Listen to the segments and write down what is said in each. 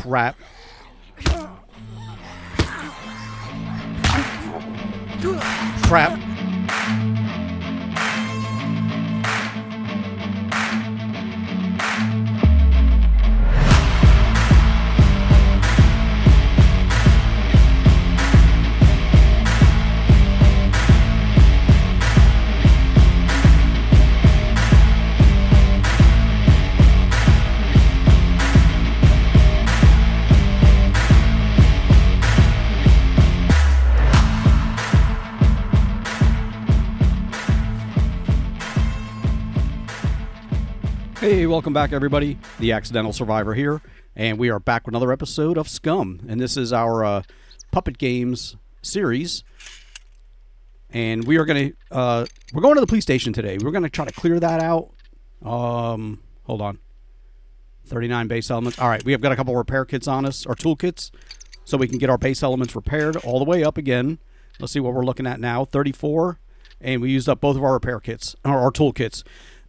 crap. Crap. Hey, welcome back, everybody. The Accidental Survivor here, and we are back with another episode of SCUM, and this is our Puppet Games series. And we are we're going to the police station today. We're going to try to clear that out. Hold on. 39 base elements. All right, we have got a couple repair kits on us, or toolkits, so we can get our base elements repaired all the way up again. Let's see what we're looking at now. 34, and we used up both of our repair kits, or our toolkits.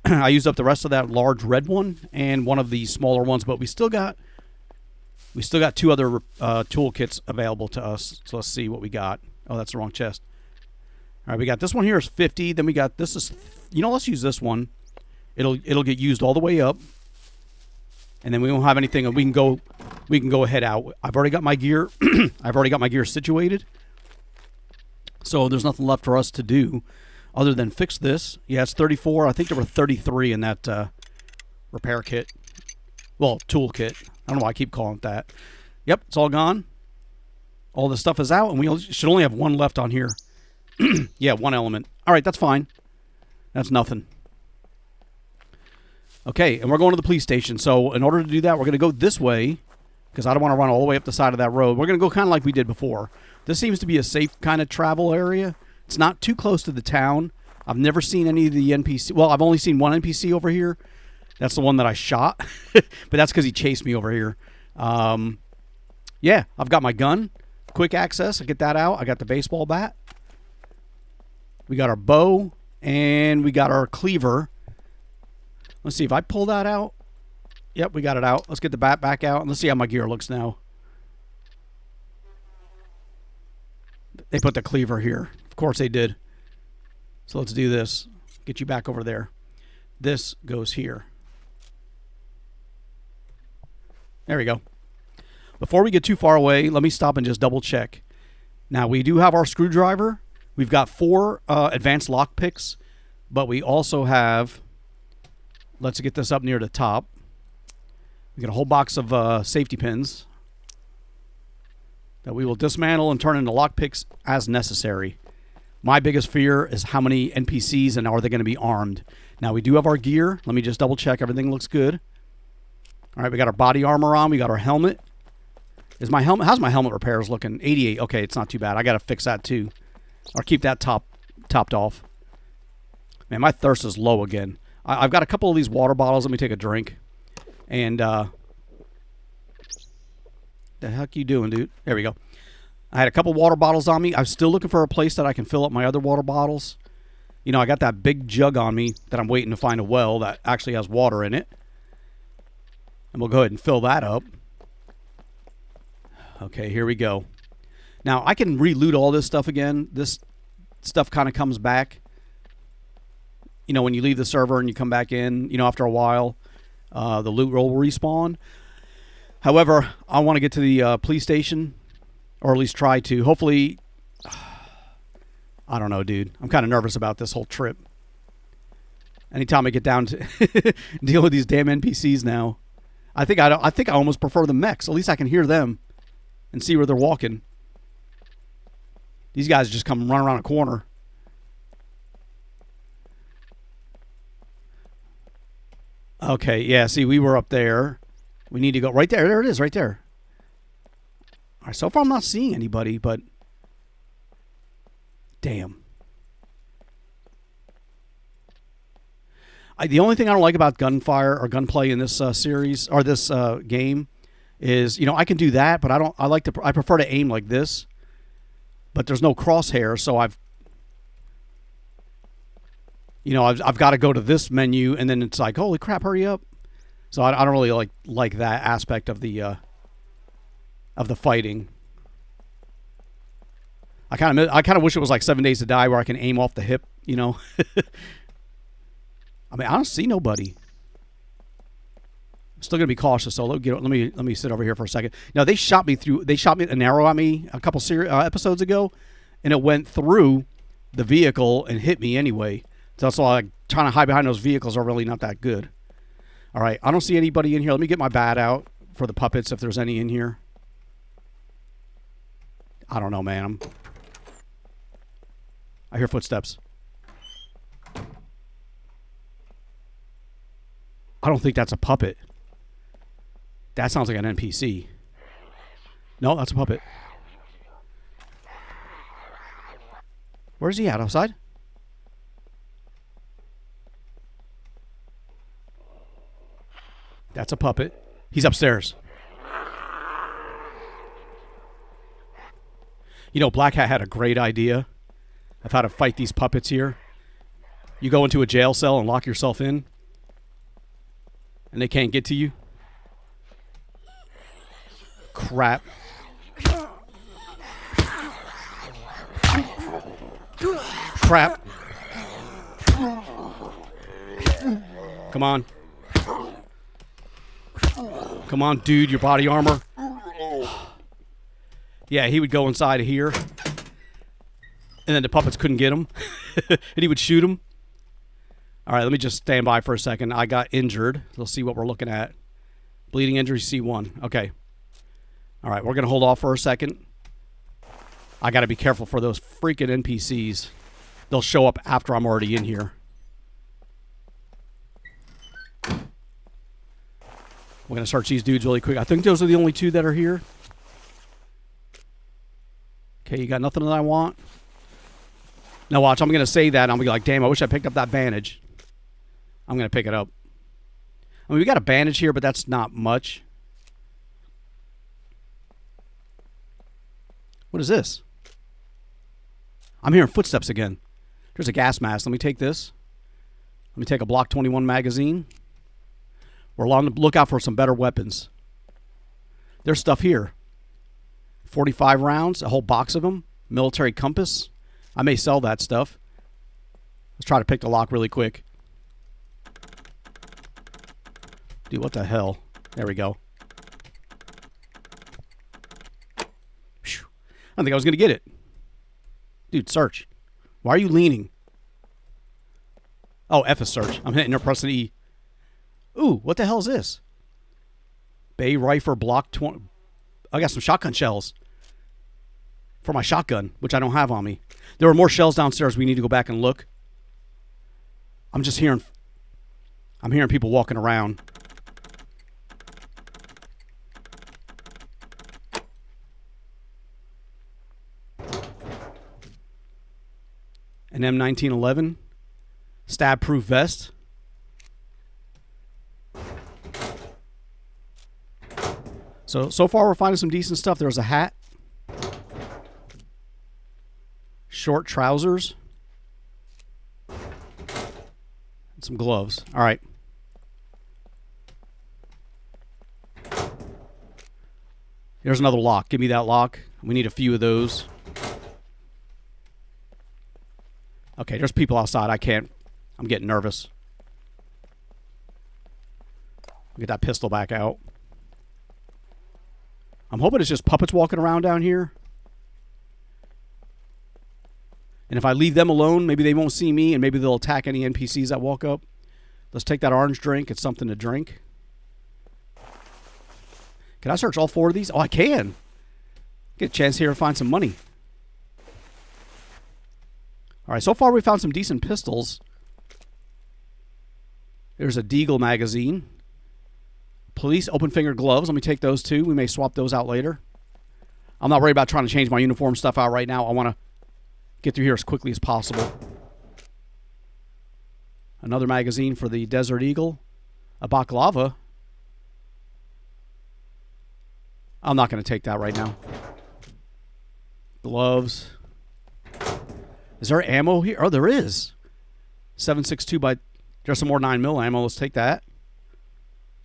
I used up the rest of that large red one and one of the smaller ones, but we still got two other toolkits available to us. So let's see what we got. Oh, that's the wrong chest. All right, we got this one here is 50. Then we got this is, let's use this one. It'll get used all the way up, and then we won't have anything. We can go ahead out. I've already got my gear. I've already got my gear situated, so there's nothing left for us to do other than fix this. Yeah, it's 34. I think there were 33 in that repair kit. Well, tool kit. I don't know why I keep calling it that. Yep, it's all gone. All the stuff is out, and we should only have one left on here. Yeah, one element. All right, that's fine. That's nothing. Okay, and we're going to the police station. So in order to do that, we're going to go this way, because I don't want to run all the way up the side of that road. We're going to go kind of like we did before. This seems to be a safe kind of travel area. It's not too close to the town. I've never seen any of the NPC. Well, I've only seen one NPC over here. That's the one that I shot. But that's because he chased me over here. Yeah, I've got my gun. Quick access. I get that out. I got the baseball bat. We got our bow. And we got our cleaver. Let's see if I pull that out. Yep, we got it out. Let's get the bat back out. And let's see how my gear looks now. They put the cleaver here. Of course they did. So let's do this. Get you back over there. This goes here. There we go. Before we get too far away, let me stop and just double check. Now, we do have our screwdriver. We've got 4 advanced lock picks, but we also have, let's get this up near the top. We got a whole box of safety pins that we will dismantle and turn into lock picks as necessary. My biggest fear is how many NPCs and are they going to be armed. Now, we do have our gear. Let me just double check. Everything looks good. All right, we got our body armor on. We got our helmet. How's my helmet repairs looking? 88. Okay, it's not too bad. I got to fix that too. Or keep that topped off. Man, my thirst is low again. I've got a couple of these water bottles. Let me take a drink. And, the heck you doing, dude? There we go. I had a couple water bottles on me. I'm still looking for a place that I can fill up my other water bottles. I got that big jug on me that I'm waiting to find a well that actually has water in it. And we'll go ahead and fill that up. Okay, here we go. Now, I can re-loot all this stuff again. This stuff kind of comes back. When you leave the server and you come back in, after a while, the loot will respawn. However, I want to get to the police station, or at least try to. Hopefully, I don't know, dude. I'm kind of nervous about this whole trip. Anytime I get down to deal with these damn NPCs now, I think I almost prefer the mechs. At least I can hear them and see where they're walking. These guys just come run around a corner. Okay, yeah. See, we were up there. We need to go right there. There it is, right there. All right, so far I'm not seeing anybody, but damn. The only thing I don't like about gunfire or gunplay in this series or this game is, I can do that, but I prefer to aim like this. But there's no crosshair, so I've got to go to this menu, and then it's like, holy crap, hurry up. So I don't really like that aspect of the of the fighting. I kind of wish it was like 7 Days to Die where I can aim off the hip, you know. I mean, I don't see nobody. I'm still gonna be cautious. So let me sit over here for a second. Now they shot me an arrow at me a couple episodes ago, and it went through the vehicle and hit me anyway. So that's why trying to hide behind those vehicles are really not that good. All right, I don't see anybody in here. Let me get my bat out for the puppets if there's any in here. I don't know, man. I hear footsteps. I don't think that's a puppet. That sounds like an NPC. No, that's a puppet. Where's he at? Outside? That's a puppet. He's upstairs. You know, Black Hat had a great idea of how to fight these puppets here. You go into a jail cell and lock yourself in, and they can't get to you. Crap. Crap. Come on. Come on, dude, your body armor. Yeah, he would go inside of here, and then the puppets couldn't get him, and he would shoot him. All right, let me just stand by for a second. I got injured. Let's see what we're looking at. Bleeding injury C1. Okay. All right, we're going to hold off for a second. I got to be careful for those freaking NPCs. They'll show up after I'm already in here. We're going to search these dudes really quick. I think those are the only two that are here. Okay, you got nothing that I want? Now watch, I'm going to say that, and I'm going to be like, damn, I wish I picked up that bandage. I'm going to pick it up. I mean, we got a bandage here, but that's not much. What is this? I'm hearing footsteps again. There's a gas mask. Let me take this. Let me take a Block 21 magazine. We're on the lookout for some better weapons. There's stuff here. 45 rounds, a whole box of them. Military compass. I may sell that stuff. Let's try to pick the lock really quick. Dude, what the hell? There we go. Whew. I don't think I was going to get it. Dude, search. Why are you leaning? Oh, F is search. I'm hitting or pressing E. Ooh, what the hell is this? Bay Rifle Block 20. I got some shotgun shells for my shotgun, which I don't have on me. There were more shells downstairs. We need to go back and look. I'm hearing people walking around. An M1911 stab-proof vest. So far we're finding some decent stuff. There's a hat. Short trousers. And some gloves. All right. Here's another lock. Give me that lock. We need a few of those. Okay, there's people outside. I can't. I'm getting nervous. Get that pistol back out. I'm hoping it's just puppets walking around down here. And if I leave them alone, maybe they won't see me, and maybe they'll attack any NPCs that walk up. Let's take that orange drink. It's something to drink. Can I search all 4 of these? Oh, I can. Get a chance here to find some money. All right, so far we found some decent pistols. There's a Deagle magazine. Police open finger gloves. Let me take those too. We may swap those out later. I'm not worried about trying to change my uniform stuff out right now. I want to get through here as quickly as possible. Another magazine for the Desert Eagle. A baklava. I'm not going to take that right now. Gloves. Is there ammo here? Oh, there is. 7.62 by... There's some more 9mm ammo. Let's take that.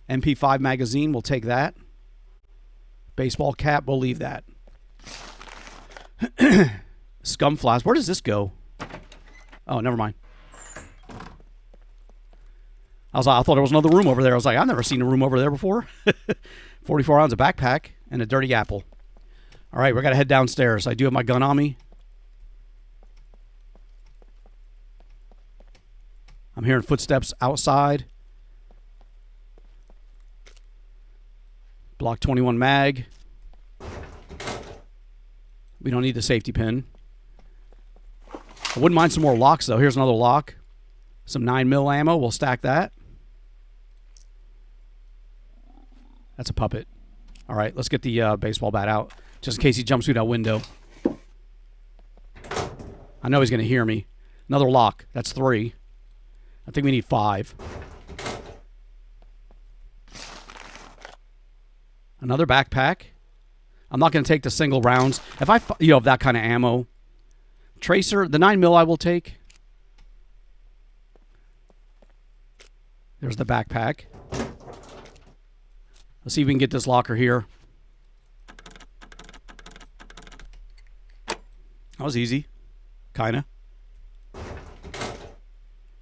MP5 magazine. We'll take that. Baseball cap, we'll leave that. Scum flask. Where does this go? Oh, never mind. I thought there was another room over there. I was like, I've never seen a room over there before. 44 ounce of backpack and a dirty apple. All right, we're going to head downstairs. I do have my gun on me. I'm hearing footsteps outside. Block 21 mag. We don't need the safety pin. I wouldn't mind some more locks, though. Here's another lock. Some 9mm ammo. We'll stack that. That's a puppet. All right, let's get the baseball bat out, just in case he jumps through that window. I know he's going to hear me. Another lock. That's 3. I think we need 5. Another backpack. I'm not going to take the single rounds. If I, have that kind of ammo. Tracer, the 9mm I will take. There's the backpack. Let's see if we can get this locker here. That was easy. Kinda.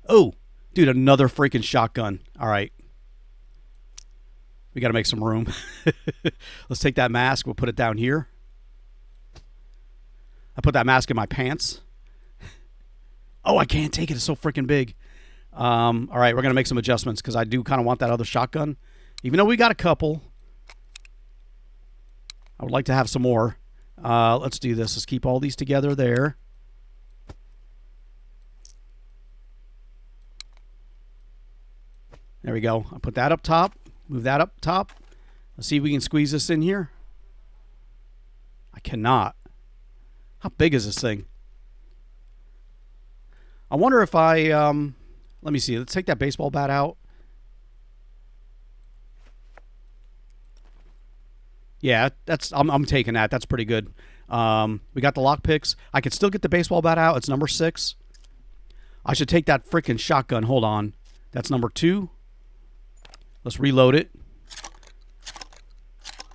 Oh, dude, another freaking shotgun. All right. We got to make some room. Let's take that mask. We'll put it down here. I put that mask in my pants. Oh, I can't take it. It's so freaking big. All right, we're going to make some adjustments because I do kind of want that other shotgun. Even though we got a couple, I would like to have some more. Let's do this. Let's keep all these together there. There we go. I'll put that up top. Move that up top. Let's see if we can squeeze this in here. I cannot. How big is this thing? I wonder if I... let me see. Let's take that baseball bat out. Yeah, I'm taking that. That's pretty good. We got the lock picks. I could still get the baseball bat out. It's number 6. I should take that freaking shotgun. Hold on. That's number 2. Let's reload it.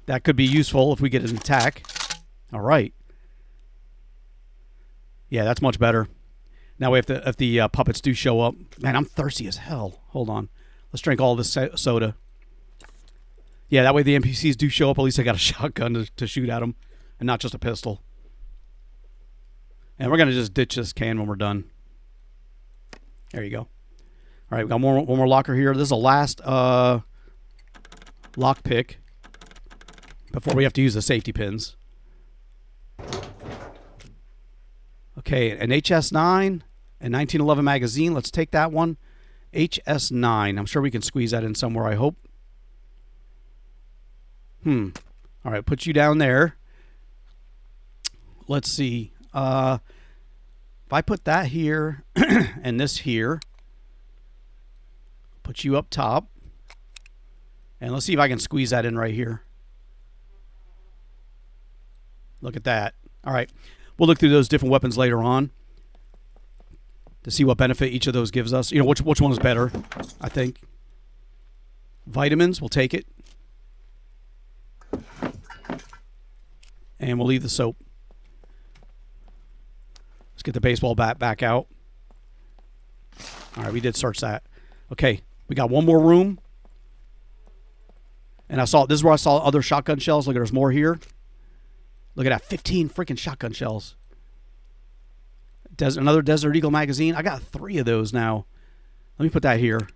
That could be useful if we get an attack. All right. Yeah, that's much better. Now if the puppets do show up. Man, I'm thirsty as hell. Hold on. Let's drink all this soda. Yeah, that way the NPCs do show up. At least I got a shotgun to shoot at them and not just a pistol. And we're going to just ditch this can when we're done. There you go. All right, we got one more locker here. This is the last lock pick before we have to use the safety pins. Okay, an HS9 and 1911 magazine. Let's take that one. HS9. I'm sure we can squeeze that in somewhere, I hope. All right, put you down there. Let's see. If I put that here and this here, put you up top. And let's see if I can squeeze that in right here. Look at that. All right. We'll look through those different weapons later on to see what benefit each of those gives us. You know, which one is better, I think. Vitamins, we'll take it. And we'll leave the soap. Let's get the baseball bat back out. All right, we did search that. Okay, we got one more room. And this is where I saw other shotgun shells. Look, there's more here. Look at that, 15 freaking shotgun shells. Another Desert Eagle magazine. I got 3 of those now. Let me put that here.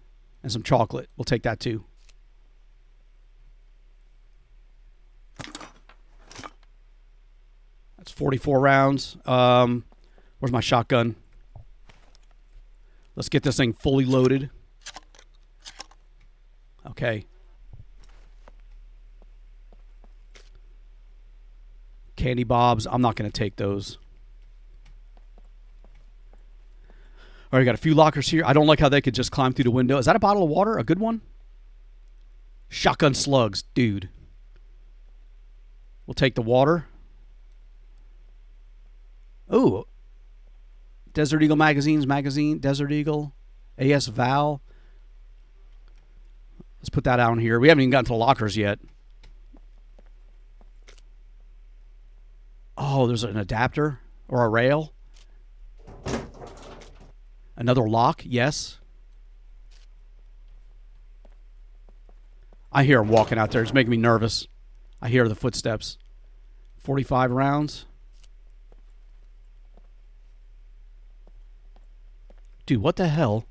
And some chocolate. We'll take that too. That's 44 rounds. Where's my shotgun? Let's get this thing fully loaded. Okay. Candy bobs. I'm not going to take those. All right, got a few lockers here. I don't like how they could just climb through the window. Is that a bottle of water? A good one? Shotgun slugs, dude. We'll take the water. Ooh. Desert Eagle magazine. Desert Eagle. AS Val. Let's put that down here. We haven't even gotten to the lockers yet. Oh, there's an adapter or a rail. Another lock, yes. I hear him walking out there. It's making me nervous. I hear the footsteps. 45 rounds. Dude, what the hell?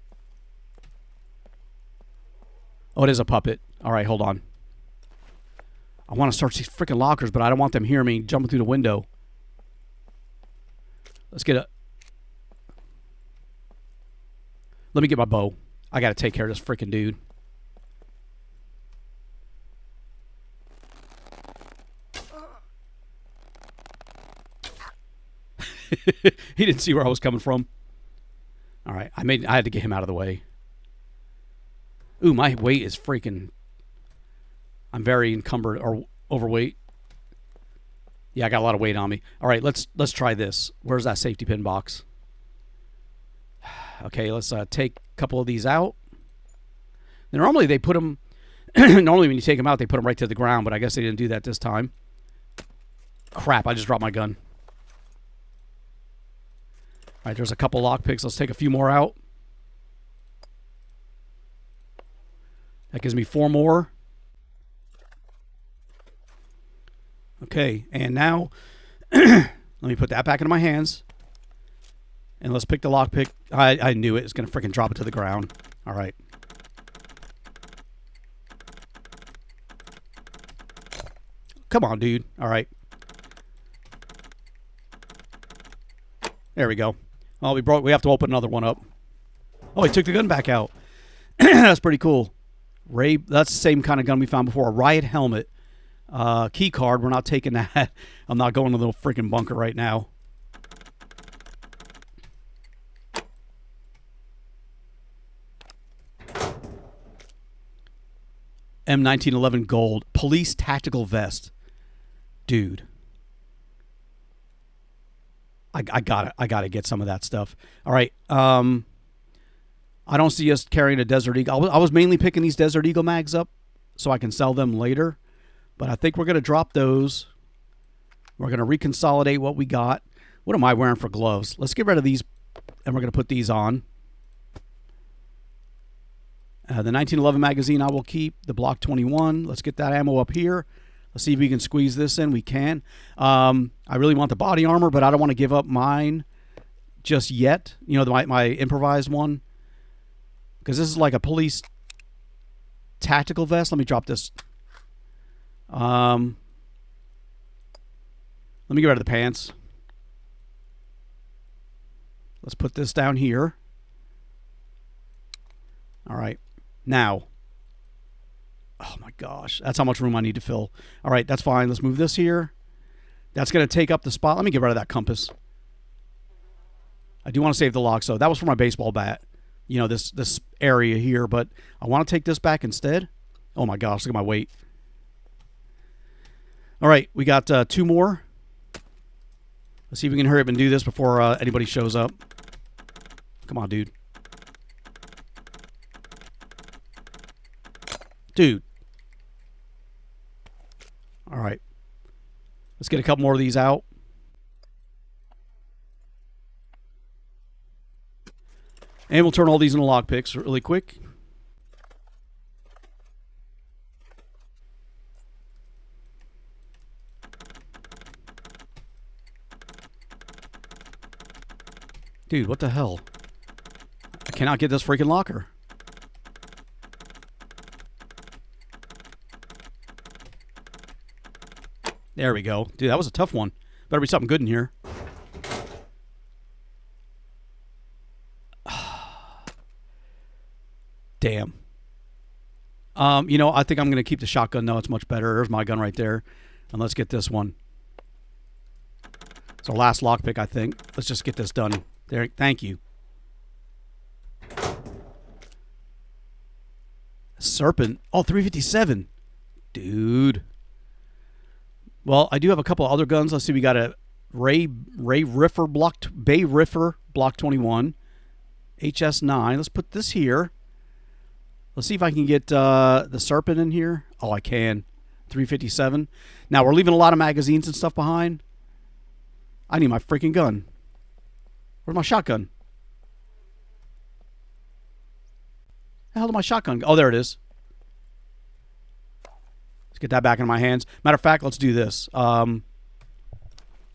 Oh, it is a puppet. All right, hold on. I want to search these freaking lockers, but I don't want them hearing me jumping through the window. Let's get a... Let me get my bow. I got to take care of this freaking dude. He didn't see where I was coming from. All right, I had to get him out of the way. Ooh, my weight is freaking... I'm very encumbered or overweight. Yeah, I got a lot of weight on me. All right, let's try this. Where's that safety pin box? Okay, let's take a couple of these out. Normally they put them... normally when you take them out, they put them right to the ground, but I guess they didn't do that this time. Crap, I just dropped my gun. All right, there's a couple lockpicks. Let's take a few more out. That gives me 4 more. Okay, and now let me put that back into my hands. And let's pick the lockpick. I knew it. It's going to freaking drop it to the ground. All right. Come on, dude. All right. There we go. Well, we have to open another one up. Oh, he took the gun back out. That's pretty cool. That's the same kind of gun we found before. A riot helmet. Key card. We're not taking that. I'm not going to the freaking bunker right now. M1911 gold. Police tactical vest. Dude. I gotta get some of that stuff. All right. I don't see us carrying a Desert Eagle. I was mainly picking these Desert Eagle mags up so I can sell them later. But I think we're going to drop those. We're going to reconsolidate what we got. What am I wearing for gloves? Let's get rid of these, and we're going to put these on. The 1911 magazine I will keep. The Block 21. Let's get that ammo up here. Let's see if we can squeeze this in. We can. I really want the body armor, but I don't want to give up mine just yet. You know, my improvised one. Because this is like a police tactical vest. Let me drop this. Let me get rid of the pants. Let's put this down here. All right. Now. Oh my gosh. That's how much room I need to fill. All right, that's fine. Let's move this here. That's going to take up the spot. Let me get rid of that compass. I do want to save the lock. So that was for my baseball bat. You know, this area here. But I want to take this back instead. Oh my gosh. Look at my weight. All right. We got 2 more. Let's see if we can hurry up and do this before anybody shows up. Come on, dude. Dude. All right. Let's get a couple more of these out. And we'll turn all these into lockpicks really quick. Dude, what the hell? I cannot get this freaking locker. There we go. Dude, that was a tough one. Better be something good in here. Damn. You know, I think I'm going to keep the shotgun. No, it's much better. There's my gun right there. And let's get this one. It's our last lockpick, I think. Let's just get this done. There. Thank you. Serpent. Oh, 357. Dude. Well, I do have a couple other guns. Let's see. We got a Bay Riffer Block 21. HS9. Let's put this here. Let's see if I can get the Serpent in here. Oh, I can. 357. Now, we're leaving a lot of magazines and stuff behind. I need my freaking gun. Where's my shotgun? The hell did my shotgun go? Oh, there it is. Let's get that back in my hands. Matter of fact, let's do this. We're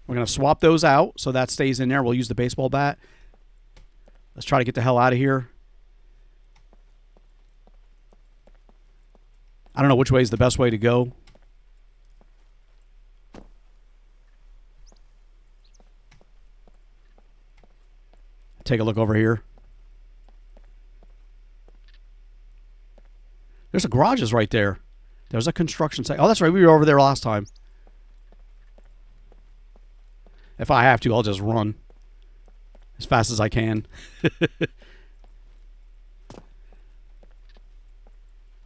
going to swap those out so that stays in there. We'll use the baseball bat. Let's try to get the hell out of here. I don't know which way is the best way to go. Take a look over here. There's a garages right there. There's a construction site. Oh, that's right. We were over there last time. If I have to, I'll just run as fast as I can.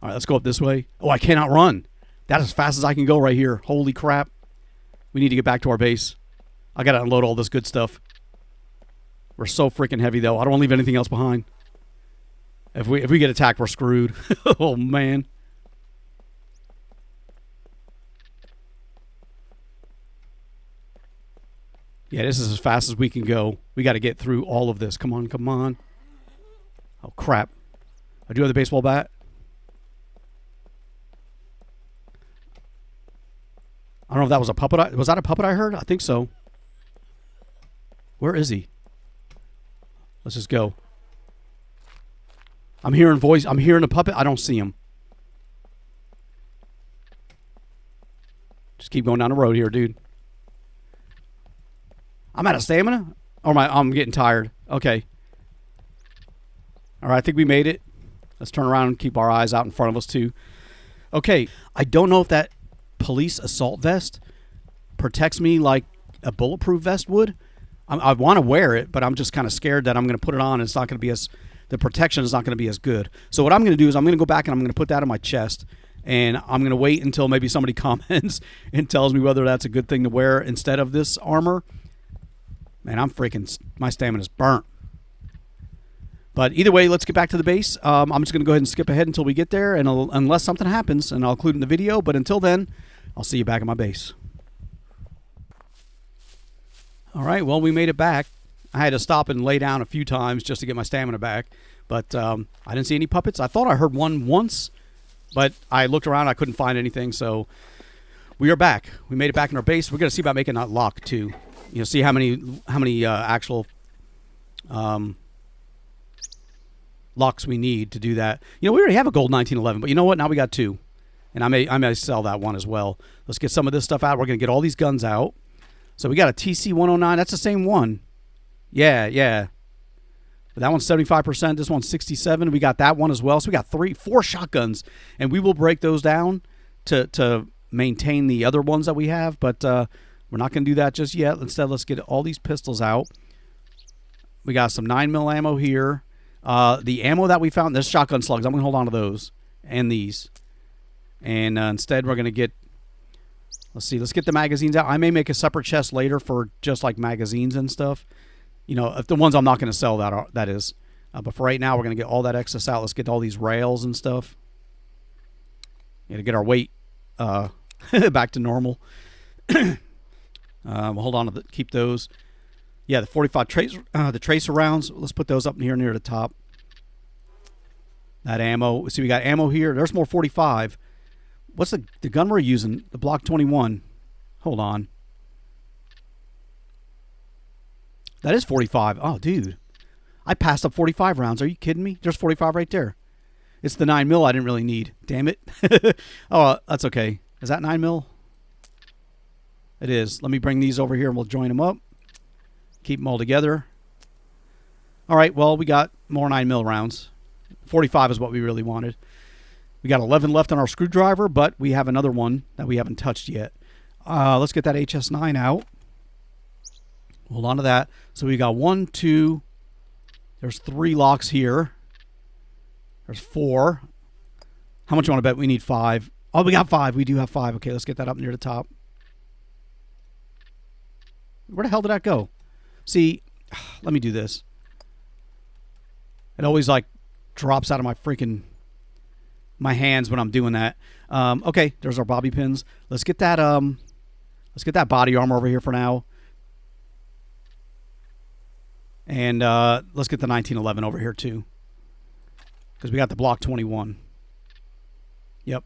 All right, let's go up this way. Oh, I cannot run. That's as fast as I can go right here. Holy crap. We need to get back to our base. I got to unload all this good stuff. We're so freaking heavy, though. I don't want to leave anything else behind. If we get attacked, we're screwed. Oh, man. Yeah, this is as fast as we can go. We got to get through all of this. Come on, come on. Oh, crap. I do have the baseball bat. I don't know if that was a puppet. Was that a puppet I heard? I think so. Where is he? Let's just go. I'm hearing voice. I'm hearing a puppet. I don't see him. Just keep going down the road here, dude. I'm out of stamina? Or I'm getting tired. Okay. All right, I think we made it. Let's turn around and keep our eyes out in front of us, too. Okay, I don't know if that police assault vest protects me like a bulletproof vest would. I want to wear it, but I'm just kind of scared that I'm going to put it on and it's not going to be as... The protection is not going to be as good. So what I'm going to do is I'm going to go back and I'm going to put that on my chest. And I'm going to wait until maybe somebody comments and tells me whether that's a good thing to wear instead of this armor. Man, I'm freaking... My stamina's burnt. But either way, let's get back to the base. I'm just going to go ahead and skip ahead until we get there. And unless something happens, and I'll include it in the video. But until then, I'll see you back at my base. All right, well, we made it back. I had to stop and lay down a few times just to get my stamina back. But I didn't see any puppets. I thought I heard one once, but I looked around. I couldn't find anything. So we are back. We made it back in our base. We're going to see about making that lock, too. You know, see how many actual locks we need to do that. You know, we already have a gold 1911, but you know what? Now we got two. And I may sell that one as well. Let's get some of this stuff out. We're going to get all these guns out. So we got a TC-109. That's the same one. Yeah. But that one's 75%. This one's 67%. We got that one as well. So we got 4 shotguns. And we will break those down to maintain the other ones that we have. But we're not going to do that just yet. Instead, let's get all these pistols out. We got some 9mm ammo here. The ammo that we found, there's shotgun slugs. I'm going to hold on to those and these. And instead, we're going to get... Let's see. Let's get the magazines out. I may make a separate chest later for just like magazines and stuff. You know, if the ones I'm not going to sell, that is. But for right now, we're going to get all that excess out. Let's get all these rails and stuff. To get our weight back to normal. We'll hold on to keep those. Yeah, the 45 the tracer rounds. Let's put those up here near the top. That ammo. See, we got ammo here. There's more 45. What's the gun we're using? The Block 21. Hold on. That is 45. Oh, dude. I passed up 45 rounds. Are you kidding me? There's 45 right there. It's the 9mm I didn't really need. Damn it. Oh, that's okay. Is that 9mm? It is. Let me bring these over here and we'll join them up. Keep them all together. All right, well, we got more 9mm rounds. 45 is what we really wanted. We got 11 left on our screwdriver, but we have another one that we haven't touched yet. Let's get that HS9 out. Hold on to that. So we got 1, 2. There's 3 locks here. There's 4. How much you want to bet? We need 5. Oh, we got 5. We do have 5. Okay, let's get that up near the top. Where the hell did that go? See, let me do this. It always like drops out of my hands when I'm doing that. Okay, there's our bobby pins. Let's get that body armor over here for now. And let's get the 1911 over here too, because we got the block 21. Yep.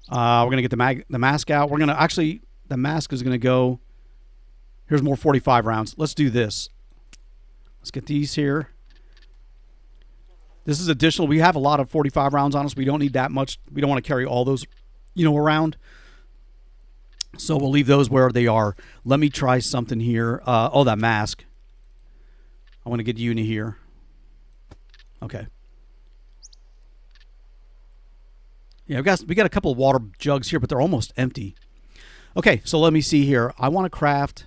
We're gonna get the mask out. We're gonna actually, the mask is gonna go. Here's more 45 rounds. Let's do this. Let's get these here. This is additional. We have a lot of 45 rounds on us. We don't need that much. We don't want to carry all those, around. So we'll leave those where they are. Let me try something here. Oh, that mask. I want to get you into here. Okay. Yeah, we got a couple of water jugs here, but they're almost empty. Okay, so let me see here. I want to craft.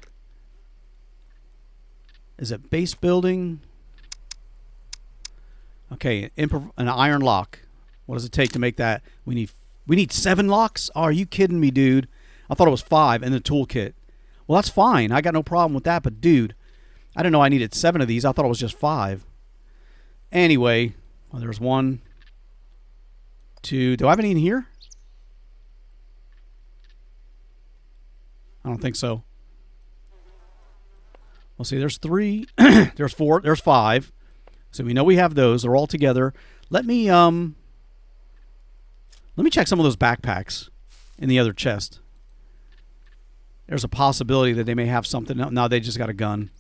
Is it base building? Okay, an iron lock. What does it take to make that? We need 7 locks? Oh, are you kidding me, dude? I thought it was 5 in the toolkit. Well, that's fine. I got no problem with that, but dude, I didn't know I needed 7 of these. I thought it was just 5. Anyway, well, there's 1, 2. Do I have any in here? I don't think so. Well, see, there's 3. There's 4. There's 5. So we know we have those. They're all together. Let me check some of those backpacks in the other chest. There's a possibility that they may have something. No, they just got a gun.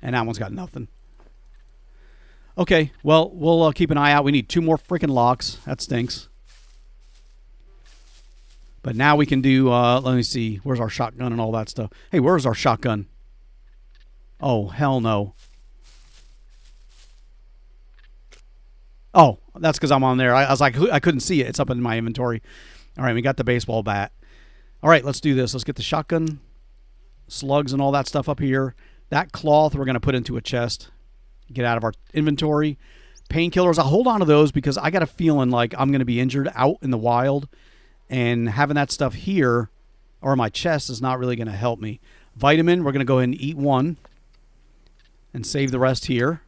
And that one's got nothing. Okay, well, we'll keep an eye out. We need 2 more freaking locks. That stinks. But now we can do, let me see. Where's our shotgun and all that stuff? Hey, where's our shotgun? Oh, hell no. Oh, that's because I'm on there. I was like, I couldn't see it. It's up in my inventory. All right, we got the baseball bat. All right, let's do this. Let's get the shotgun, slugs, and all that stuff up here. That cloth we're going to put into a chest. Get out of our inventory. Painkillers, I'll hold on to those because I got a feeling like I'm going to be injured out in the wild. And having that stuff here or my chest is not really going to help me. Vitamin, we're going to go ahead and eat 1 and save the rest here.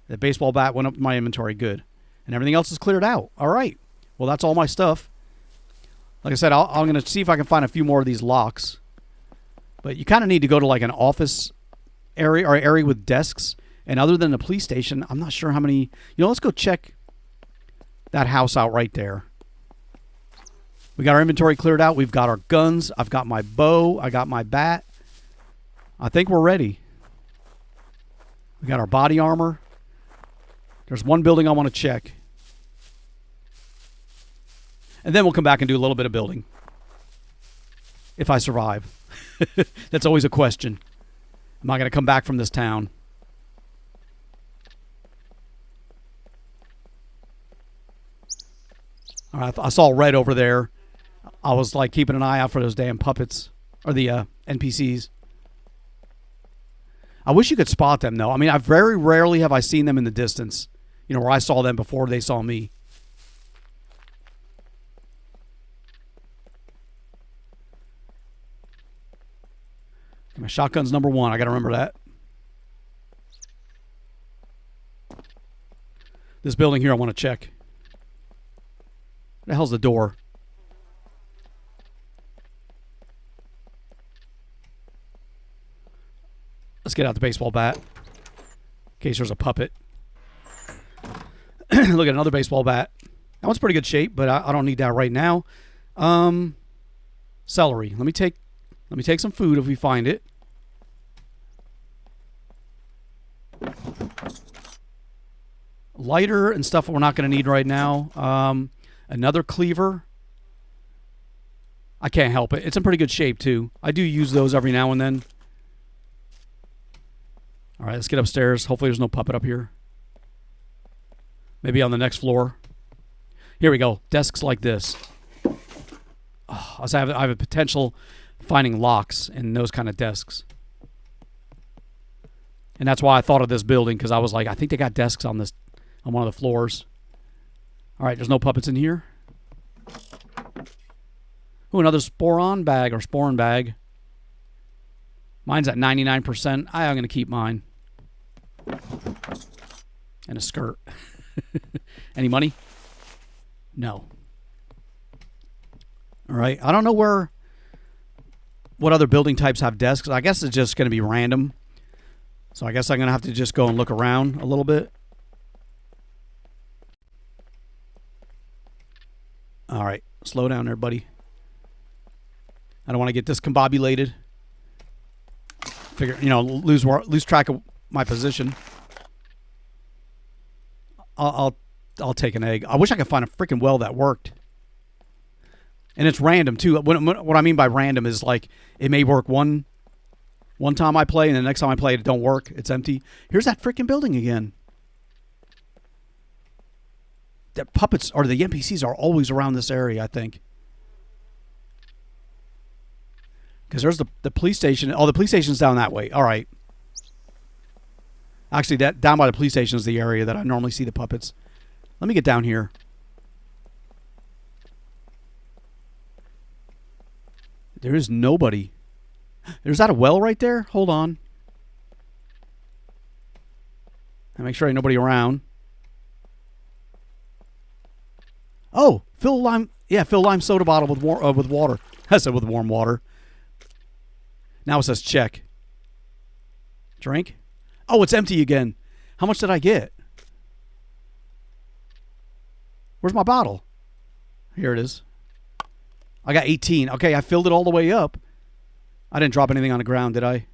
The baseball bat went up in my inventory. Good. And everything else is cleared out. All right. Well, that's all my stuff. Like I said, I'm going to see if I can find a few more of these locks. But you kind of need to go to like an office area or area with desks. And other than the police station, I'm not sure how many. Let's go check that house out right there. We got our inventory cleared out. We've got our guns. I've got my bow. I got my bat. I think we're ready. We got our body armor. There's one building I want to check. And then we'll come back and do a little bit of building. If I survive. That's always a question. Am I going to come back from this town? All right, I saw red over there. I was like keeping an eye out for those damn puppets or the NPCs. I wish you could spot them though. I mean, I very rarely have I seen them in the distance. Where I saw them before they saw me. My shotgun's number 1. I got to remember that. This building here I want to check. What the hell's the door? Let's get out the baseball bat. In case there's a puppet. Look at another baseball bat. That one's pretty good shape, but I don't need that right now. Celery. Let me take some food if we find it. Lighter and stuff we're not going to need right now. Another cleaver. I can't help it. It's in pretty good shape too. I do use those every now and then. All right, let's get upstairs. Hopefully there's no puppet up here. Maybe on the next floor. Here we go. Desks like this. Oh, I have a potential finding locks in those kind of desks. And that's why I thought of this building, because I was like, I think they got desks on one of the floors. All right, there's no puppets in here. Ooh, another sporon bag. Mine's at 99%. I'm going to keep mine. And a skirt. Any money? No. All right. I don't know where what other building types have desks. I guess it's just going to be random. So I guess I'm going to have to just go and look around a little bit. All right. Slow down there, buddy. I don't want to get discombobulated. Lose track of my position. I'll take an egg. I wish I could find a freaking well that worked. And it's random too. What I mean by random is like it may work one time I play, and the next time I play it don't work. It's empty. Here's that freaking building again. The puppets or the NPCs are always around this area, I think. Because there's the police station. Oh, the police station's down that way. All right. Actually, that down by the police station is the area that I normally see the puppets. Let me get down here. There is nobody. There's that a well right there? Hold on. I make sure ain't nobody around. Oh, fill lime soda bottle with water. I said with warm water. Now it says check. Drink. Oh, it's empty again. How much did I get? Where's my bottle? Here it is. I got 18. Okay, I filled it all the way up. I didn't drop anything on the ground, did I?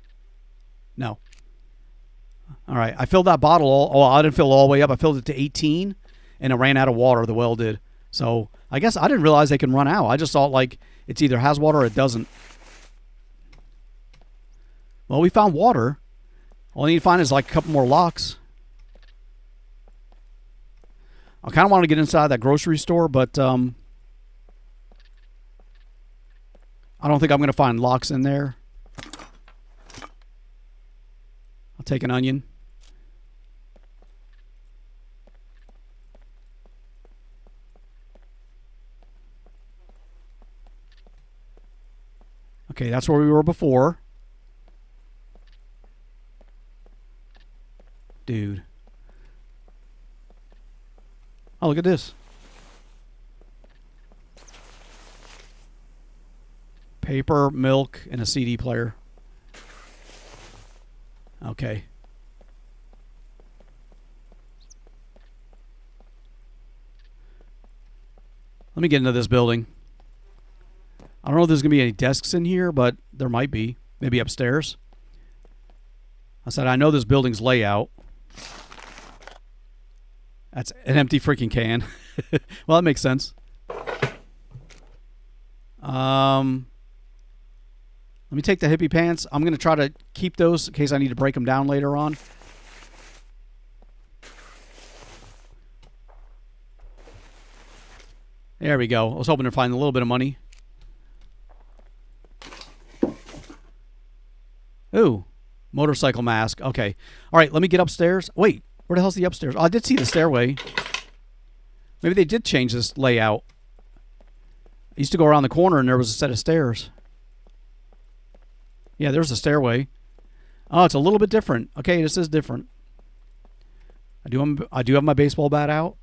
No. All right, I filled that bottle I didn't fill it all the way up. I filled it to 18, and it ran out of water, the well did. So I guess I didn't realize they can run out. I just thought, like, it's either has water or it doesn't. Well, we found water. All I need to find is, like, a couple more locks. I kind of want to get inside that grocery store, but I don't think I'm going to find locks in there. I'll take an onion. Okay, that's where we were before. Dude. Oh, look at this. Paper, milk, and a CD player. Okay. Let me get into this building. I don't know if there's going to be any desks in here, but there might be. Maybe upstairs. I said I know this building's layout. That's an empty freaking can. Well, that makes sense. Let me take the hippie pants. I'm going to try to keep those in case I need to break them down later on. There we go. I was hoping to find a little bit of money. Ooh, motorcycle mask. Okay. All right, let me get upstairs. Wait, where the hell's the upstairs? Oh, I did see the stairway. Maybe they did change this layout. I used to go around the corner and there was a set of stairs. Yeah, there's a stairway. Oh, it's a little bit different. Okay, this is different. I do have my baseball bat out.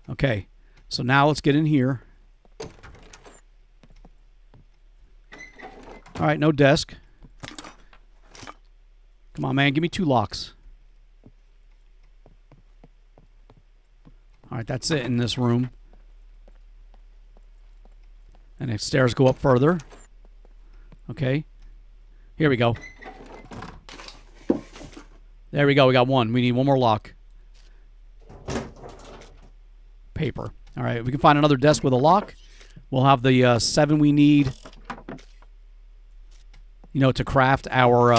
Okay, so now let's get in here. All right, no desk. Come on, man, give me 2 locks. All right, that's it in this room. And the stairs go up further. Okay. Here we go. There we go. We got one. We need one more lock. Paper. All right. We can find another desk with a lock. We'll have the 7 we need, you know, to craft our,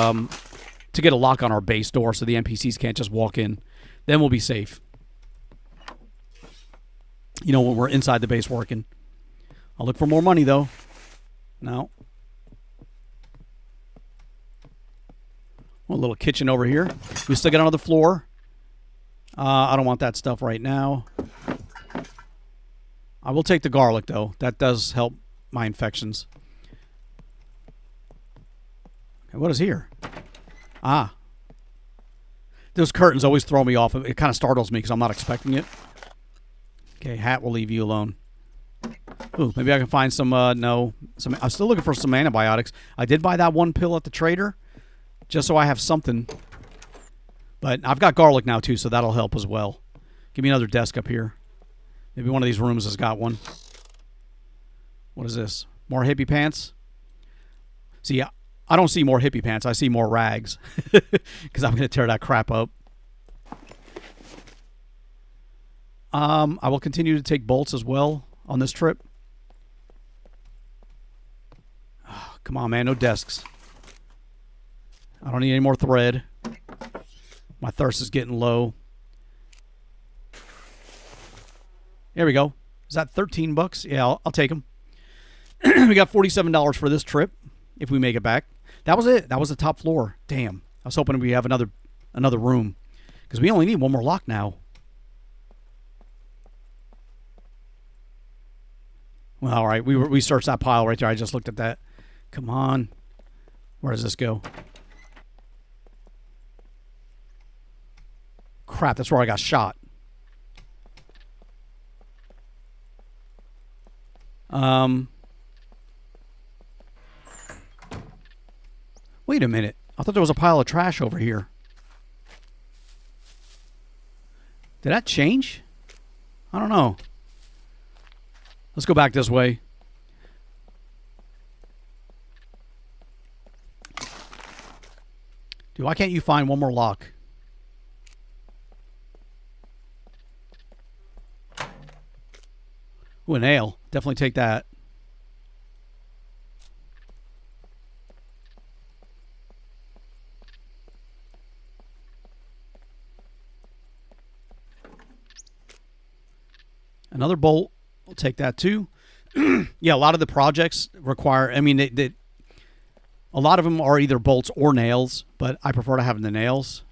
to get a lock on our base door so the NPCs can't just walk in. Then we'll be safe. You know, when we're inside the base working. I'll look for more money, though. No. Well, a little kitchen over here. We still got another floor. I don't want that stuff right now. I will take the garlic, though. That does help my infections. Okay, what is here? Ah. Those curtains always throw me off. It kind of startles me because I'm not expecting it. Okay, hat will leave you alone. Ooh, maybe I can find some, no. I'm still looking for some antibiotics. I did buy that one pill at the trader, just so I have something. But I've got garlic now, too, so that'll help as well. Give me another desk up here. Maybe one of these rooms has got one. What is this? More hippie pants? See, I don't see more hippie pants. I see more rags. Because I'm going to tear that crap up. I will continue to take bolts as well on this trip. Oh, come on, man. No desks. I don't need any more thread. My thirst is getting low. There we go. Is that 13 bucks? Yeah, I'll take them. We got $47 for this trip if we make it back. That was it. That was the top floor. Damn. I was hoping we have another room because we only need one more lock now. Well, all right. We searched that pile right there. I just looked at that. Come on. Where does this go? Crap, that's where I got shot. Wait a minute. I thought there was a pile of trash over here. Did that change? I don't know. Let's go back this way. Dude, why can't you find one more lock? Ooh, a nail. Definitely take that. Another bolt. We'll take that too. Yeah, a lot of the projects require, I mean, a lot of them are either bolts or nails, but I prefer to have the nails.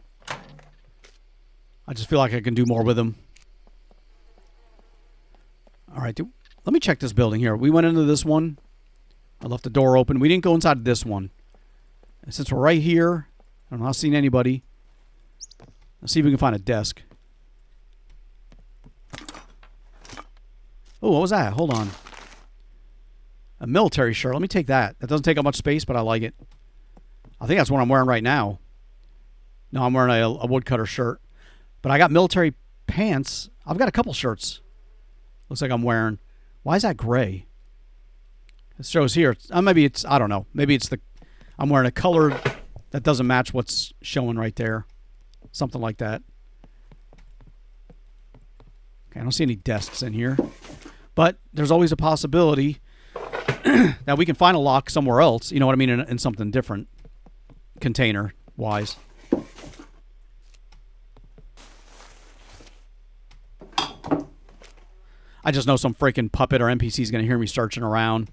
I just feel like I can do more with them. All right, let me check this building here. We went into this one. I left the door open. We didn't go inside of this one. And since we're right here, I'm not seeing anybody. Let's see if we can find a desk. Oh, what was that? Hold on. A military shirt. Let me take that. That doesn't take up much space, but I like it. I think that's what I'm wearing right now. No, I'm wearing a woodcutter shirt. But I got military pants. I've got a couple shirts. Looks like I'm wearing. Why is that gray? It shows here. Maybe it's, I don't know. Maybe it's I'm wearing a color that doesn't match what's showing right there. Something like that. Okay, I don't see any desks in here. But there's always a possibility that we can find a lock somewhere else. You know what I mean? In something different. Container-wise. I just know some freaking puppet or NPC is going to hear me searching around.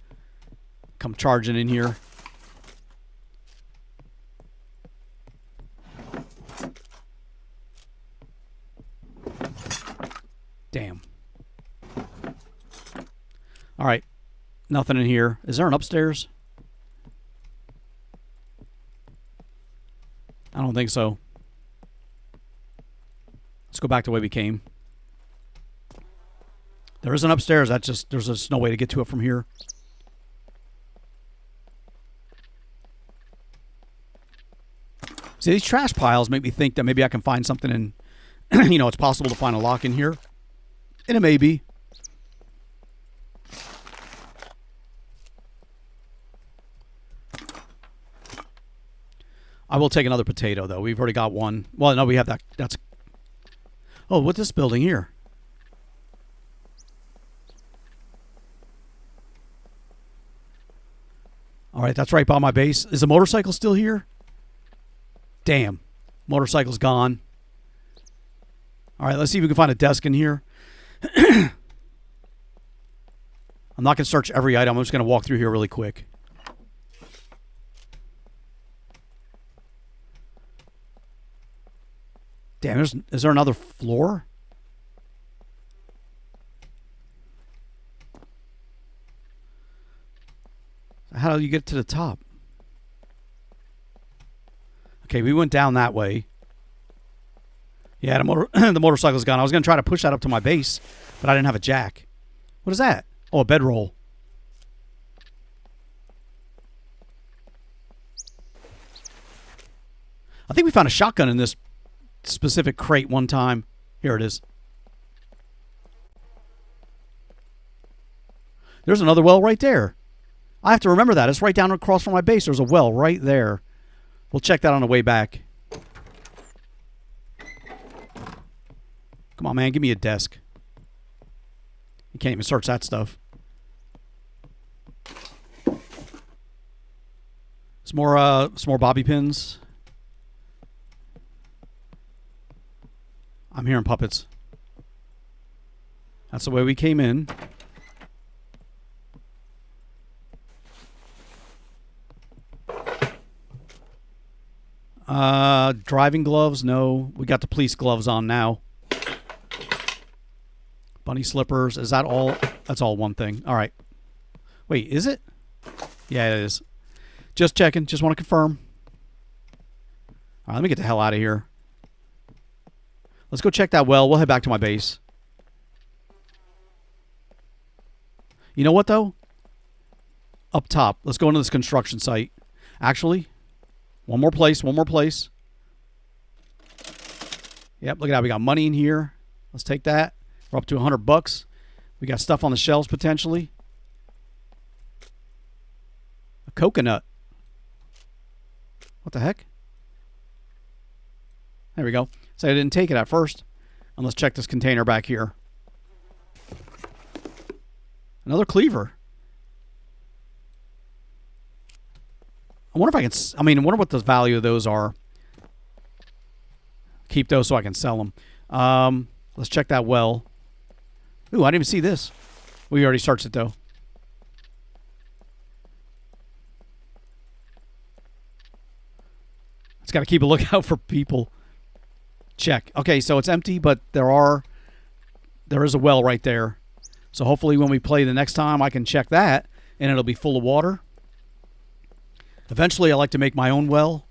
Come charging in here. Damn. All right. Nothing in here. Is there an upstairs? I don't think so. Let's go back the way we came. There is an upstairs. There's just no way to get to it from here. See, these trash piles make me think that maybe I can find something in, you know, it's possible to find a lock in here. And it may be. I will take another potato, though. We've already got one. Well, no, we have that. That's. Oh, what's this building here? All right, that's right by my base. Is the motorcycle still here? Damn. Motorcycle's gone. All right, let's see if we can find a desk in here. I'm not going to search every item. I'm just going to walk through here really quick. Damn, is there another floor? How do you get to the top? Okay, we went down that way. Yeah, the motorcycle's gone. I was going to try to push that up to my base, but I didn't have a jack. What is that? Oh, a bedroll. I think we found a shotgun in this specific crate one time. Here it is. There's another well right there. I have to remember that. It's right down across from my base. There's a well right there. We'll check that on the way back. Come on, man. Give me a desk. You can't even search that stuff. Some more bobby pins. I'm hearing puppets. That's the way we came in. Driving gloves, no. We got the police gloves on now. Bunny slippers, is that all? That's all one thing. All right. Wait, is it? Yeah, it is. Just checking, just want to confirm. All right, let me get the hell out of here. Let's go check that well. We'll head back to my base. You know what, though? Up top. Let's go into this construction site. Actually, one more place. Yep, look at that. We got money in here. Let's take that. We're up to $100. We got stuff on the shelves, potentially. A coconut. What the heck? There we go. So I didn't take it at first. And let's check this container back here. Another cleaver. I wonder if I can... I wonder what the value of those are. Keep those so I can sell them. Let's check that well. Ooh, I didn't even see this. We already searched it, though. It's got to keep a lookout for people. Check. Okay, so it's empty, but there is a well right there. So hopefully when we play the next time, I can check that, and it'll be full of water. Eventually, I like to make my own well.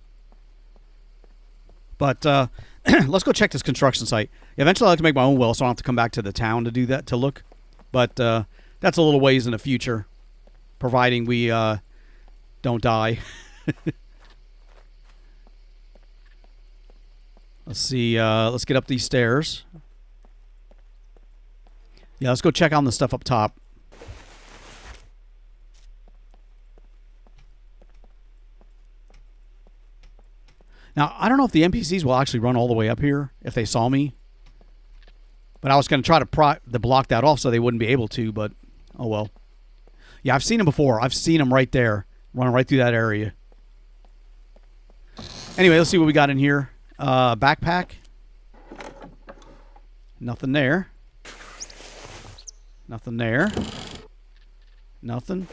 But let's go check this construction site. Eventually, I like to make my own well, so I don't have to come back to the town to do that, to look. But that's a little ways in the future, providing we don't die. Let's see. Let's get up these stairs. Yeah, let's go check on the stuff up top. Now, I don't know if the NPCs will actually run all the way up here if they saw me. But I was going to try to block that off so they wouldn't be able to, but oh well. Yeah, I've seen them before. I've seen them right there, running right through that area. Anyway, let's see what we got in here. Backpack. Nothing there. Nothing there. Nothing.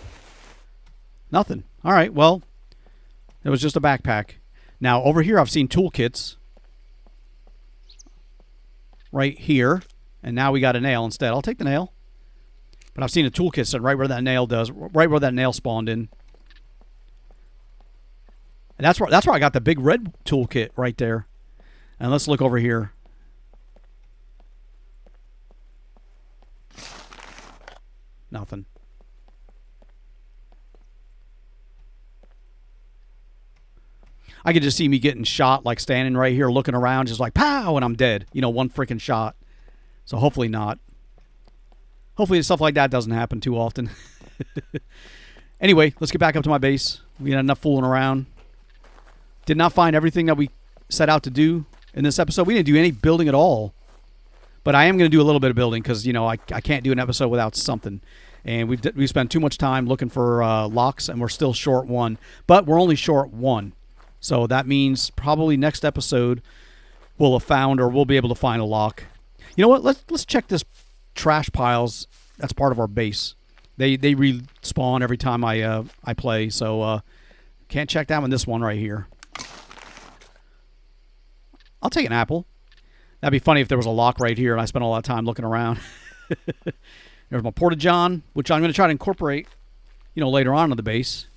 Nothing. All right, well, it was just a backpack. Now, over here, I've seen toolkits. Right here. And now we got a nail instead. I'll take the nail. But I've seen a toolkit set right where that nail does. Right where that nail spawned in. And that's where I got the big red toolkit right there. And let's look over here. Nothing. I could just see me getting shot, like standing right here looking around, just like, pow, and I'm dead. You know, one freaking shot. So hopefully not. Hopefully stuff like that doesn't happen too often. Anyway, let's get back up to my base. We had enough fooling around. Did not find everything that we set out to do in this episode. We didn't do any building at all. But I am going to do a little bit of building because, you know, I can't do an episode without something. And we've spent too much time looking for locks, and we're still short one. But we're only short one. So that means probably next episode we'll have found, or we'll be able to find a lock. You know what? Let's check this trash piles. That's part of our base. They respawn every time I play. So can't check that one. This one right here. I'll take an apple. That'd be funny if there was a lock right here and I spent a lot of time looking around. There's my porta-john, which I'm going to try to incorporate, you know, later on in the base.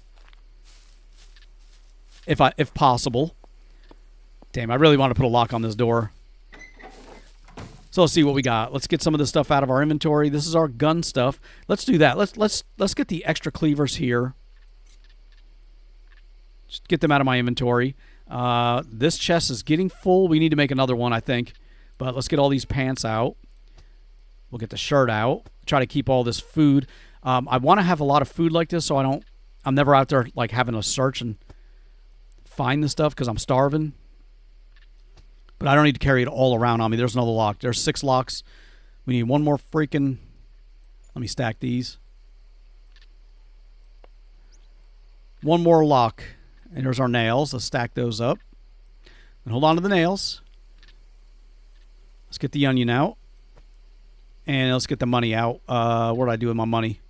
If possible. Damn, I really want to put a lock on this door. So let's see what we got. Let's get some of this stuff out of our inventory. This is our gun stuff. Let's do that. Let's get the extra cleavers here. Just get them out of my inventory. This chest is getting full. We need to make another one, I think. But let's get all these pants out. We'll get the shirt out. Try to keep all this food. I want to have a lot of food like this so I'm never out there like having to search and find the stuff because I'm starving. But I don't need to carry it all around on me. There's another lock. There's 6 locks. We need one more freaking... Let me stack these. One more lock. And there's our nails. Let's stack those up. And hold on to the nails. Let's get the onion out. And let's get the money out. What did I do with my money?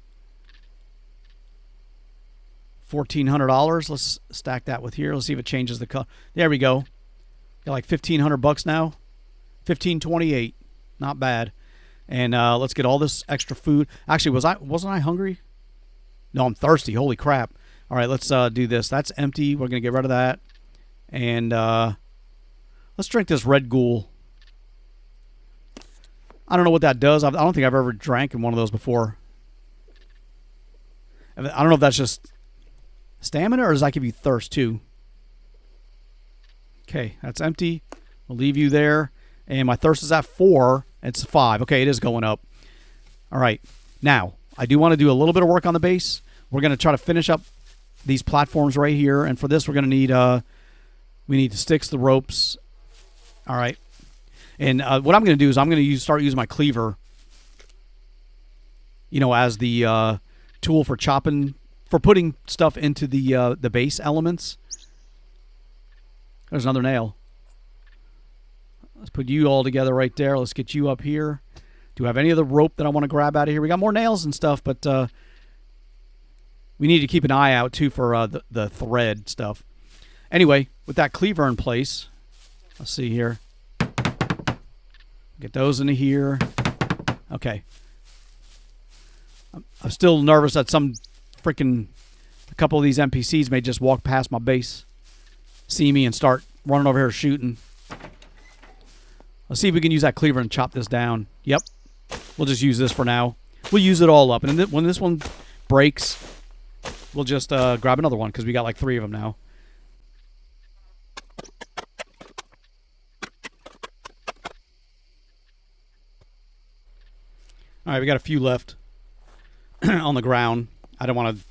$1,400. Let's stack that with here. Let's see if it changes the color. There we go. Got like $1,500 now. $1,528. Not bad. And let's get all this extra food. Actually, wasn't I hungry? No, I'm thirsty. Holy crap. All right, let's do this. That's empty. We're going to get rid of that. And let's drink this Red Ghoul. I don't know what that does. I don't think I've ever drank in one of those before. I don't know if that's just stamina or does that give you thirst too? Okay, that's empty. We'll leave you there. And my thirst is at 4. It's 5. Okay, it is going up. All right. Now, I do want to do a little bit of work on the base. We're going to try to finish up these platforms right here. And for this, we're going to need, we need the sticks, the ropes. All right. And what I'm going to do is I'm going to start using my cleaver, you know, as the tool for chopping, for putting stuff into the base elements. There's another nail. Let's put you all together right there. Let's get you up here. Do I have any other rope that I want to grab out of here? We got more nails and stuff, but we need to keep an eye out, too, for the thread stuff. Anyway, with that cleaver in place, let's see here. Get those into here. Okay. I'm still nervous that a couple of these NPCs may just walk past my base, see me, and start running over here shooting. Let's see if we can use that cleaver and chop this down. Yep. We'll just use this for now. We'll use it all up. And when this one breaks, we'll just grab another one because we got like 3 of them now. All right, we got a few left on the ground. I don't want to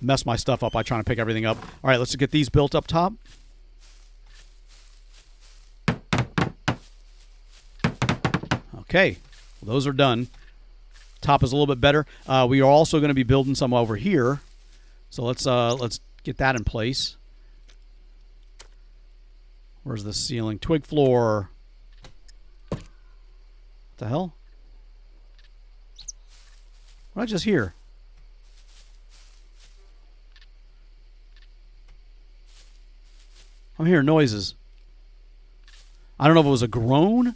mess my stuff up by trying to pick everything up. All right, let's get these built up top. Okay, well, those are done. Top is a little bit better. We are also going to be building some over here, so let's get that in place. Where's the ceiling? Twig floor. What the hell? What did I just hear? I'm hearing noises. I don't know if it was a groan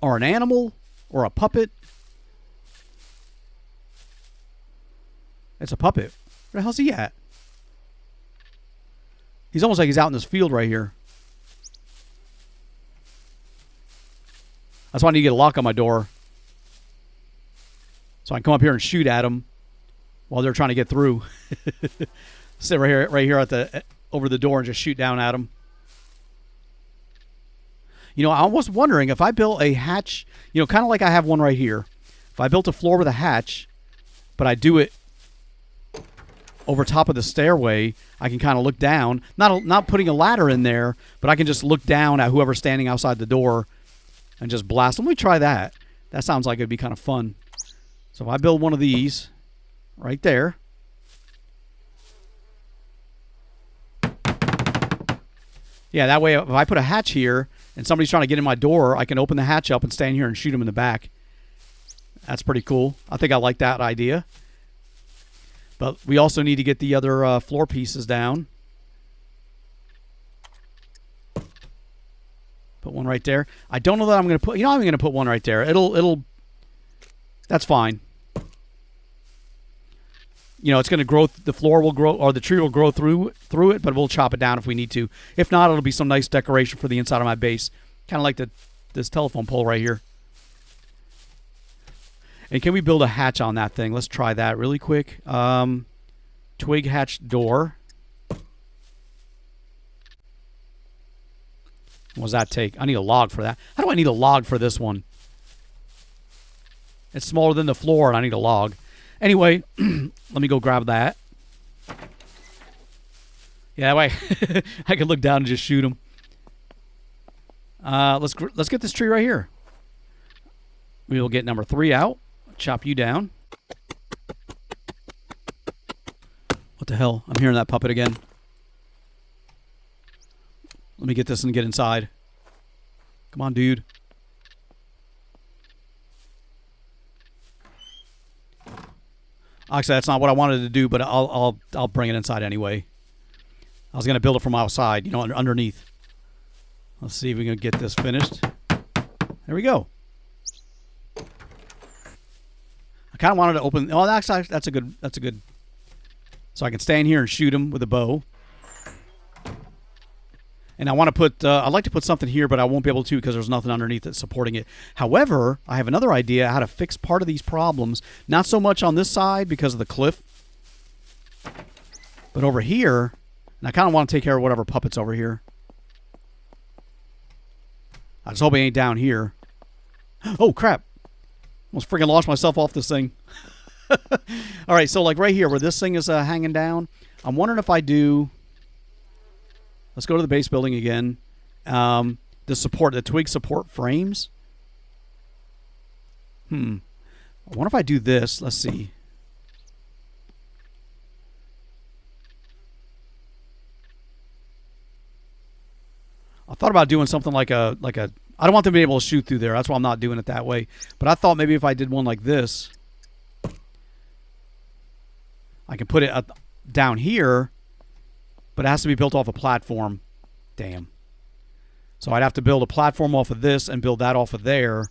or an animal or a puppet. It's a puppet. Where the hell's he at? He's almost like he's out in this field right here. That's why I need to get a lock on my door. So I can come up here and shoot at them while they're trying to get through. Sit right here at over the door and just shoot down at them. You know, I was wondering if I built a hatch, you know, kind of like I have one right here. If I built a floor with a hatch, but I do it over top of the stairway, I can kind of look down. Not putting a ladder in there, but I can just look down at whoever's standing outside the door and just blast them. Let me try that. That sounds like it'd be kind of fun. So if I build one of these right there. Yeah, that way if I put a hatch here and somebody's trying to get in my door, I can open the hatch up and stand here and shoot them in the back. That's pretty cool. I think I like that idea. But we also need to get the other floor pieces down. Put one right there. I don't know that I'm going to put... You know, I'm going to put one right there. It'll... That's fine. You know, it's going to grow. The floor will grow, or the tree will grow through it, but we'll chop it down if we need to. If not, it'll be some nice decoration for the inside of my base. Kind of like this telephone pole right here. And can we build a hatch on that thing? Let's try that really quick. Twig hatch door. What does that take? I need a log for that. How do I need a log for this one? It's smaller than the floor, and I need a log. Anyway, let me go grab that. Yeah, that way I can look down and just shoot them. Let's get this tree right here. We will get number 3 out. Chop you down. What the hell? I'm hearing that puppet again. Let me get this and get inside. Come on, dude. Actually, that's not what I wanted to do, but I'll bring it inside anyway. I was gonna build it from outside, you know, underneath. Let's see if we can get this finished. There we go. I kind of wanted to open. Oh, that's a good. So I can stand here and shoot him with a bow. And I want to put. I'd like to put something here, but I won't be able to because there's nothing underneath that's supporting it. However, I have another idea how to fix part of these problems. Not so much on this side because of the cliff, but over here. And I kind of want to take care of whatever puppet's over here. I just hope he ain't down here. Oh, crap. Almost freaking launched myself off this thing. All right, so like right here where this thing is hanging down, I'm wondering if I do... Let's go to the base building again. The twig support frames. I wonder if I do this. Let's see. I thought about doing something like a. I don't want them to be able to shoot through there. That's why I'm not doing it that way. But I thought maybe if I did one like this, I can put it down here, but it has to be built off a platform. Damn. So I'd have to build a platform off of this and build that off of there.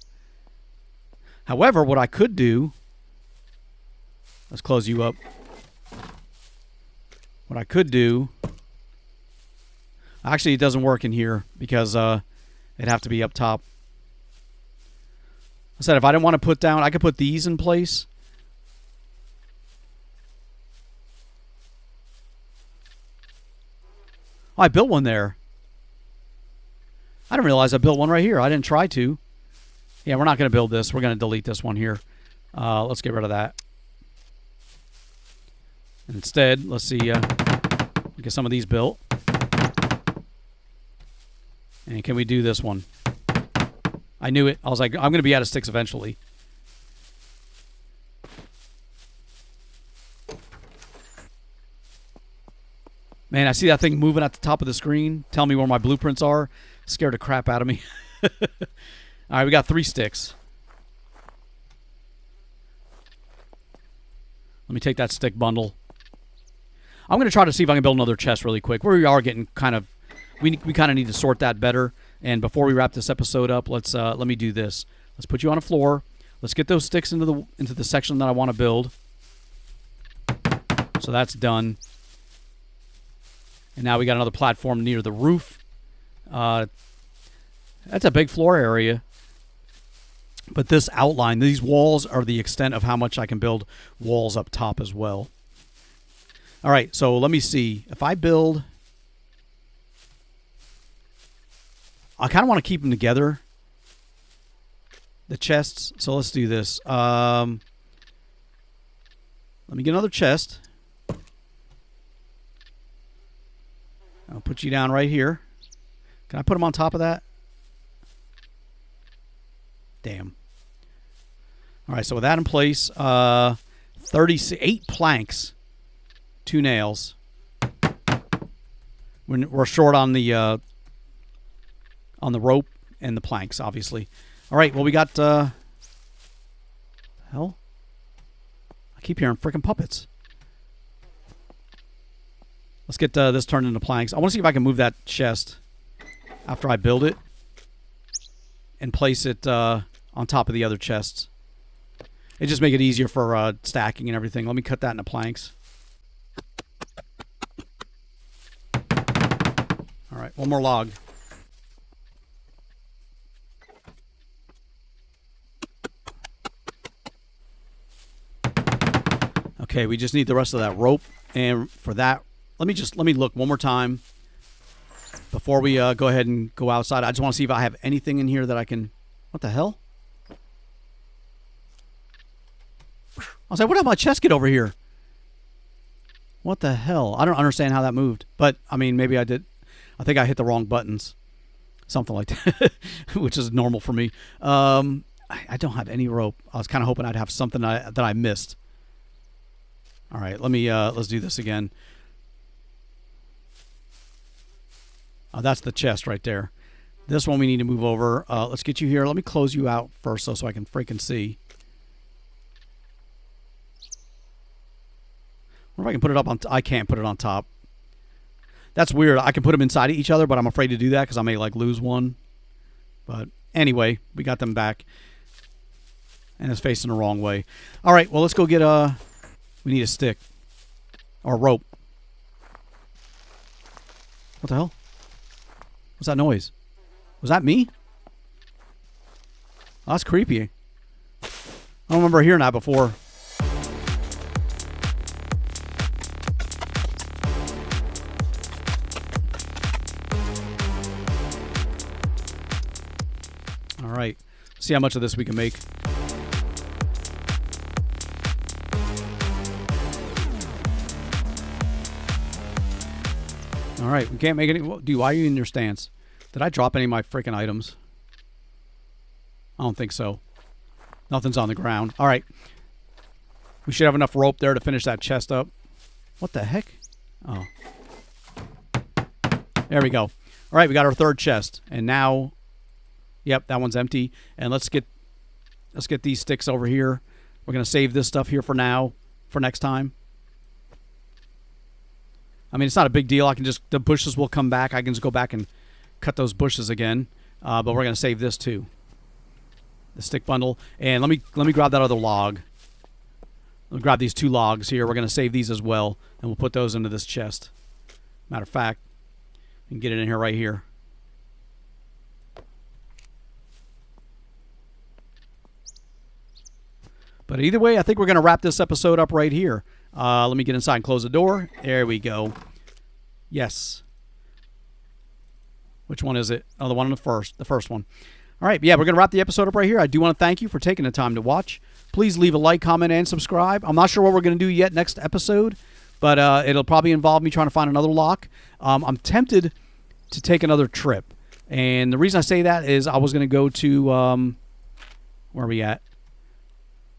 However, what I could do, let's close you up. What I could do. Actually, it doesn't work in here because it'd have to be up top. I said if I didn't want to put down, I could put these in place. Oh, I built one there. I didn't realize I built one right here. I didn't try to. Yeah, we're not going to build this. We're going to delete this one here. Let's get rid of that. And instead, let's see. Get some of these built. And can we do this one? I knew it. I was like, I'm going to be out of sticks eventually. Man, I see that thing moving at the top of the screen. Tell me where my blueprints are. Scared the crap out of me. All right, we got 3 sticks. Let me take that stick bundle. I'm going to try to see if I can build another chest really quick. We are getting kind of... We kind of need to sort that better. And before we wrap this episode up, let me do this. Let's put you on a floor. Let's get those sticks into the section that I want to build. So that's done. And now we got another platform near the roof. That's a big floor area. But this outline, these walls are the extent of how much I can build walls up top as well. All right, so let me see. If I build... I kind of want to keep them together, the chests. So let's do this. Let me get another chest. I'll put you down right here. Can I put them on top of that? Damn. All right, so with that in place, 38 planks, 2 nails. We're short on the rope and the planks, obviously. All right, well, we got... hell? I keep hearing freaking puppets. Let's get this turned into planks. I want to see if I can move that chest after I build it and place it on top of the other chests. It just make it easier for stacking and everything. Let me cut that into planks. All right, one more log. Okay, we just need the rest of that rope, and for that, let me look one more time. before we go ahead and go outside, I just want to see if I have anything in here that I can... What the hell? I was like, what did my chest get over here? What the hell? I don't understand how that moved. But, I mean, maybe I did. I think I hit the wrong buttons. Something like that, which is normal for me. I don't have any rope. I was kind of hoping I'd have something that I missed. All right, let's do this again. Oh, that's the chest right there. This one we need to move over. Let's get you here. Let me close you out first so I can freaking see. I wonder if I can put it up on... I can't put it on top. That's weird. I can put them inside of each other, but I'm afraid to do that because I may, like, lose one. But anyway, we got them back. And it's facing the wrong way. All right, well, let's go get a... We need a stick. Or a rope. What the hell? What's that noise? Was that me? Oh, that's creepy. I don't remember hearing that before. All right. See how much of this we can make. All right, we can't make any... Dude, why are you in your stance? Did I drop any of my freaking items? I don't think so. Nothing's on the ground. All right. We should have enough rope there to finish that chest up. What the heck? Oh. There we go. All right, we got our third chest. And now... Yep, that one's empty. And let's get these sticks over here. We're going to save this stuff here for now, for next time. I mean, it's not a big deal. I can just... The bushes will come back. I can just go back and cut those bushes again. But we're going to save this too. The stick bundle. And let me grab that other log. Let me grab these 2 logs here. We're going to save these as well. And we'll put those into this chest. Matter of fact, we can get it in here right here. But either way, I think we're going to wrap this episode up right here. Let me get inside and close the door. There we go. Yes. Which one is it? Oh, the one on the first one. All right, yeah, we're going to wrap the episode up right here. I do want to thank you for taking the time to watch. Please leave a like, comment, and subscribe. I'm not sure what we're going to do yet next episode, but it'll probably involve me trying to find another lock. I'm tempted to take another trip. And the reason I say that is I was going to go to... where are we at?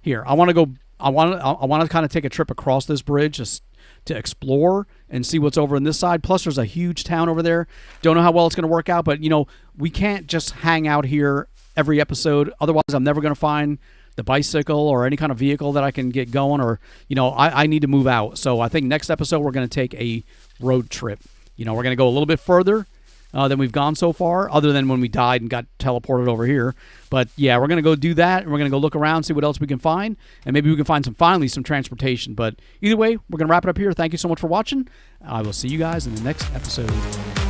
Here, I want to go. I want to kind of take a trip across this bridge just to explore and see what's over on this side. Plus, there's a huge town over there. Don't know how well it's going to work out, but you know, we can't just hang out here every episode. Otherwise, I'm never going to find the bicycle or any kind of vehicle that I can get going. Or you know, I need to move out. So I think next episode we're going to take a road trip. You know, we're going to go a little bit further than we've gone so far, other than when we died and got teleported over here. But yeah, we're going to go do that, and we're going to go look around, see what else we can find, and maybe we can find finally some transportation. But either way, we're going to wrap it up here. Thank you so much for watching. I will see you guys in the next episode.